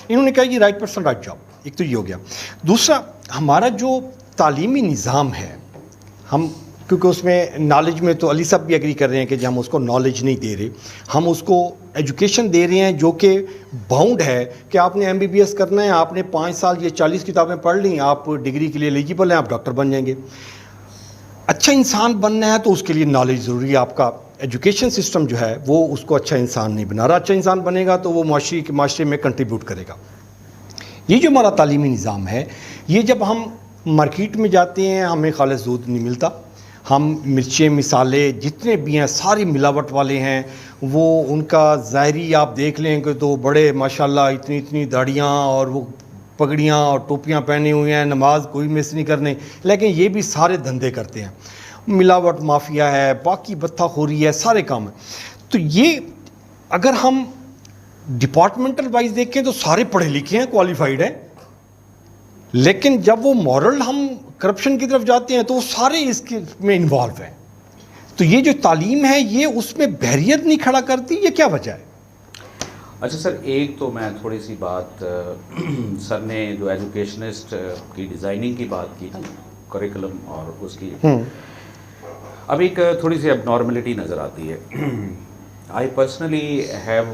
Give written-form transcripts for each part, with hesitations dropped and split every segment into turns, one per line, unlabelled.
इन्होंने कहा ये राइट पर्सन राइट जॉब, एक तो ये हो गया। दूसरा, हमारा जो तालीमी निज़ाम है, हम क्योंकि उसमें नॉलेज में तो अली साहब भी एग्री कर रहे हैं कि हम उसको नॉलेज नहीं दे रहे, हम उसको एजुकेशन दे रहे हैं जो कि बाउंड है कि आपने एमबीबीएस करना है, आपने 5 साल ये 40 किताबें पढ़ ली, आप डिग्री के लिए एलिजिबल हैं, आप डॉक्टर बन जाएंगे। अच्छा इंसान बनना है तो उसके लिए नॉलेज ज़रूरी है। आपका एजुकेशन सिस्टम जो है वो उसको अच्छा इंसान नहीं बना रहा। अच्छा इंसान बनेगा तो वो माशरे में कंट्रीब्यूट करेगा। ये जो हमारा तालीमी निज़ाम है, ये जब हम मार्केट में जाते हैं हमें खालिस दूध नहीं मिलता, हम मिर्चें मिसाले जितने भी हैं सारी मिलावट वाले हैं। वो उनका ज़ाहरी आप देख लें कि तो बड़े माशाल्लाह इतनी इतनी दाढ़ियाँ और वो पगड़ियाँ और टोपियाँ पहने हुए हैं, नमाज कोई मिस नहीं करने, लेकिन ये भी सारे धंधे करते हैं। मिलावट माफिया है, बाकी बत्ताखोरी है, सारे काम है। तो ये अगर हम डिपार्टमेंटल वाइज देखें तो सारे पढ़े लिखे हैं, क्वालिफाइड हैं, लेकिन जब वो मॉरल हम करप्शन की तरफ जाते हैं तो वो सारे इसके में इन्वॉल्व हैं। तो ये जो तालीम है ये उसमें बैरियर नहीं खड़ा करती, ये क्या वजह है?
अच्छा सर, एक तो मैं थोड़ी सी बात सर ने जो एजुकेशनिस्ट की डिज़ाइनिंग की बात की ना, करिकुलम और उसकी, अब एक थोड़ी सी एबनॉर्मलिटी नज़र आती है। I personally have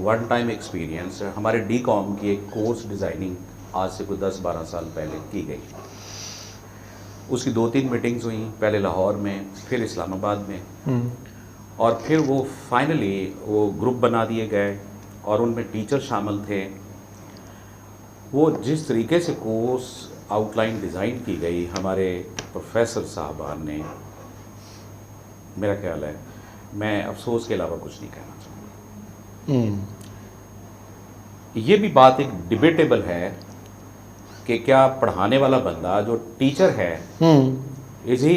one time experience, हमारे डी.कॉम की एक कोर्स डिज़ाइनिंग आज से कोई 10-12 साल पहले की गई। उसकी 2-3 मीटिंग्स हुई, पहले लाहौर में, फिर इस्लामाबाद में, और फिर वो फाइनली वो ग्रुप बना दिए गए और उनमें टीचर शामिल थे। वो जिस तरीके से कोर्स आउटलाइन डिज़ाइन की गई हमारे प्रोफेसर साहबान ने, मेरा ख्याल है मैं अफसोस के अलावा कुछ नहीं कहना चाहूँगा। ये भी बात एक डिबेटेबल है कि क्या पढ़ाने वाला बंदा जो टीचर है is he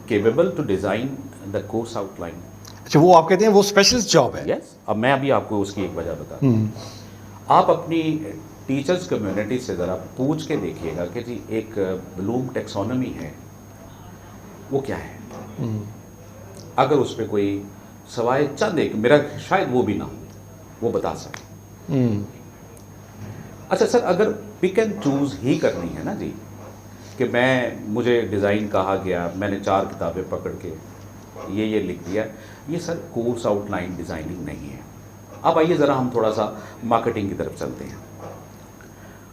capable to design the course outline.
अच्छा, वो आप कहते हैं वो स्पेशलिस्ट जॉब है?
यस। अब मैं अभी आपको उसकी एक वजह बताता हूँ। आप अपनी टीचर्स कम्युनिटी से ज़रा पूछ के देखिएगा कि जी एक ब्लूम टेक्सोनॉमी है, वो क्या है। अगर उस पर कोई सवाए चंद एक, मेरा शायद वो भी ना हो, वो बता सके। अच्छा सर, अगर पिक एंड चूज़ ही करनी है ना जी, कि मुझे डिज़ाइन कहा गया, मैंने 4 किताबें पकड़ के ये लिख दिया, ये सर कोर्स आउटलाइन डिज़ाइनिंग नहीं है। अब आइए ज़रा हम थोड़ा सा मार्केटिंग की तरफ चलते हैं।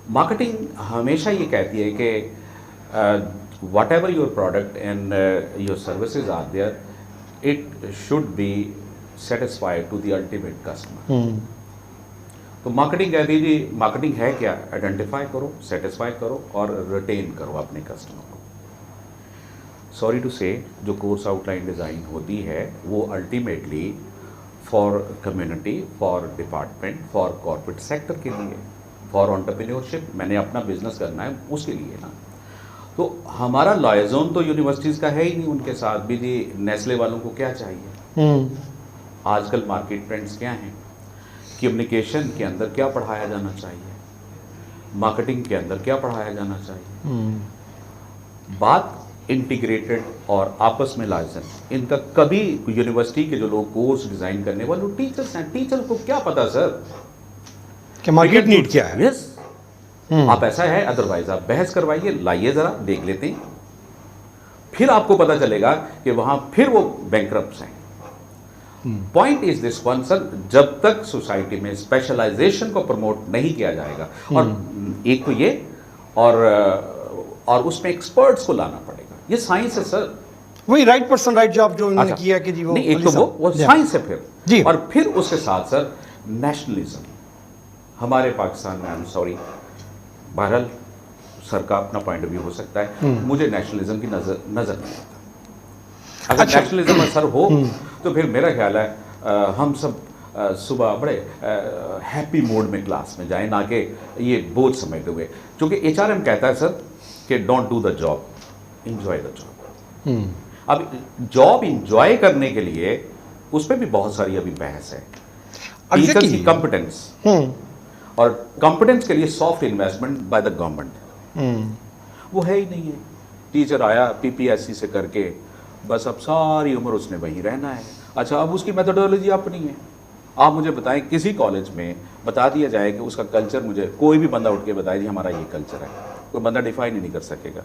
मार्केटिंग हमेशा ये कहती है कि whatever your product and your services are there, it should be satisfied to the ultimate customer. तो मार्केटिंग कहती है जी, मार्केटिंग है क्या? आइडेंटिफाई करो, सेटिस्फाई करो और रिटेन करो अपने कस्टमर को। सॉरी टू से, जो कोर्स आउटलाइन डिज़ाइन होती है वो ultimately for community, for department, for corporate sector के लिए, फॉर एंटरप्रेन्योरशिप, मैंने अपना बिजनेस करना है उसके लिए ना। तो हमारा लायज़ोन तो यूनिवर्सिटीज़ का है ही नहीं उनके साथ भी जी। नेस्ले वालों को क्या चाहिए, आजकल मार्केट ट्रेंड्स क्या हैं, कम्युनिकेशन के अंदर क्या पढ़ाया जाना चाहिए, मार्केटिंग के अंदर क्या पढ़ाया जाना चाहिए। बात इंटीग्रेटेड और आपस में लायज़न, इनका कभी यूनिवर्सिटी के जो लोग कोर्स डिज़ाइन करने वाले टीचर्स हैं, टीचर को क्या पता सर
कि मार्केट नीड क्या है।
यस, आप ऐसा है, अदरवाइज आप बहस करवाइए, लाइए ज़रा देख लेते हैं, फिर आपको पता चलेगा कि वहाँ फिर वो बैंकरप्ट्स हैं। Point is this one sir, जब तक सोसाइटी में स्पेशलाइजेशन को प्रमोट नहीं किया जाएगा, और एक तो ये और उसमें एक्सपर्ट्स को लाना पड़ेगा, ये साइंस है सर।
वही राइट पर्सन राइट जॉब जो उन्होंने किया कि जी वो
नहीं, एक तो वो साइंस है फिर
जी,
और फिर उसके साथ सर नेशनलिज्म। हमारे पाकिस्तान में, आई एम सॉरी, बहरहाल सर का अपना पॉइंट ऑफ व्यू हो सकता है, मुझे नेशनलिज्म की नजर नहीं आता। अगर नेशनलिज्म सर हो तो फिर मेरा ख्याल है हम सब सुबह बड़े हैप्पी मूड में क्लास में जाएं, ना कि ये बोझ समझते हुए, क्योंकि HRM कहता है सर कि don't do the job, enjoy the job. अब जॉब इंजॉय करने के लिए उस पर भी बहुत सारी अभी बहस है। टीचर्स की कॉम्पिटेंस, और कॉम्पिटेंस के लिए soft investment by the government वो है ही नहीं है। टीचर आया PPSC से करके, बस अब सारी उम्र उसने वहीं रहना है। अच्छा, अब उसकी मेथोडोलॉजी अपनी है। आप मुझे बताएं किसी कॉलेज में बता दिया जाए कि उसका कल्चर, मुझे कोई भी बंदा उठ के बताए जी हमारा ये कल्चर है, कोई बंदा डिफाइन ही नहीं कर सकेगा।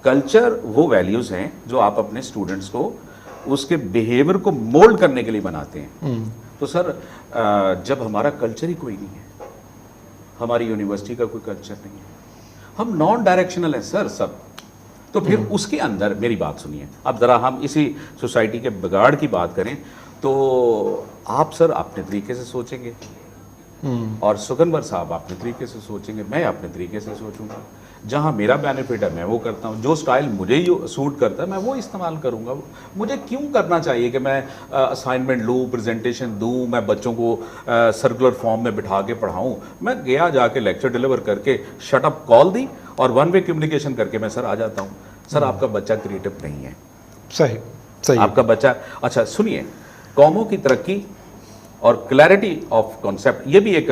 कल्चर वो वैल्यूज़ हैं जो आप अपने स्टूडेंट्स को उसके बिहेवियर को मोल्ड करने के लिए बनाते हैं। तो सर जब हमारा कल्चर ही कोई नहीं है, हमारी यूनिवर्सिटी का कोई कल्चर नहीं है, हम नॉन डायरेक्शनल हैं सर सब, तो फिर उसके अंदर मेरी बात सुनिए। अब ज़रा हम इसी सोसाइटी के बिगाड़ की बात करें तो आप सर अपने तरीके से सोचेंगे और सुखनवर साहब अपने तरीके से सोचेंगे, मैं अपने तरीके से सोचूंगा। जहाँ मेरा बेनिफिट है मैं वो करता हूँ, जो स्टाइल मुझे ही सूट करता है मैं वो इस्तेमाल करूँगा। मुझे क्यों करना चाहिए कि मैं असाइनमेंट लूँ, प्रेजेंटेशन दूँ, मैं बच्चों को सर्कुलर फॉर्म में बिठा के पढ़ाऊँ। मैं गया जाके लेक्चर डिलीवर करके शट अप कॉल दी और वन वे कम्युनिकेशन करके मैं सर आ जाता हूँ। सर आपका बच्चा क्रिएटिव नहीं है।
सही सही।
आपका बच्चा, अच्छा सुनिए, कौमों की तरक्की और क्लैरिटी ऑफ कॉन्सेप्ट ये भी एक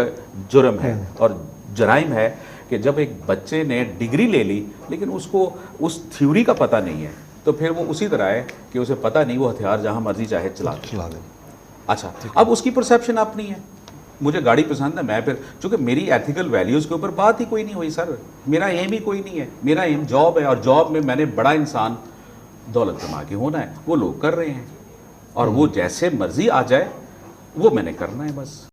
जुर्म है और जराइम है कि जब एक बच्चे ने डिग्री ले ली लेकिन उसको उस थ्योरी का पता नहीं है, तो फिर वो उसी तरह है कि उसे पता नहीं, वो हथियार जहां मर्जी चाहे चला दे। अच्छा, अब उसकी परसेप्शन अपनी है, मुझे गाड़ी पसंद है, मैं फिर चूंकि मेरी एथिकल वैल्यूज़ के ऊपर बात ही कोई नहीं हुई सर, मेरा एम ही कोई नहीं है, मेरा एम जॉब है और जॉब में मैंने बड़ा इंसान दौलत कमा के होना है, वो लोग कर रहे हैं और वो जैसे मर्जी आ जाए वो मैंने करना है बस।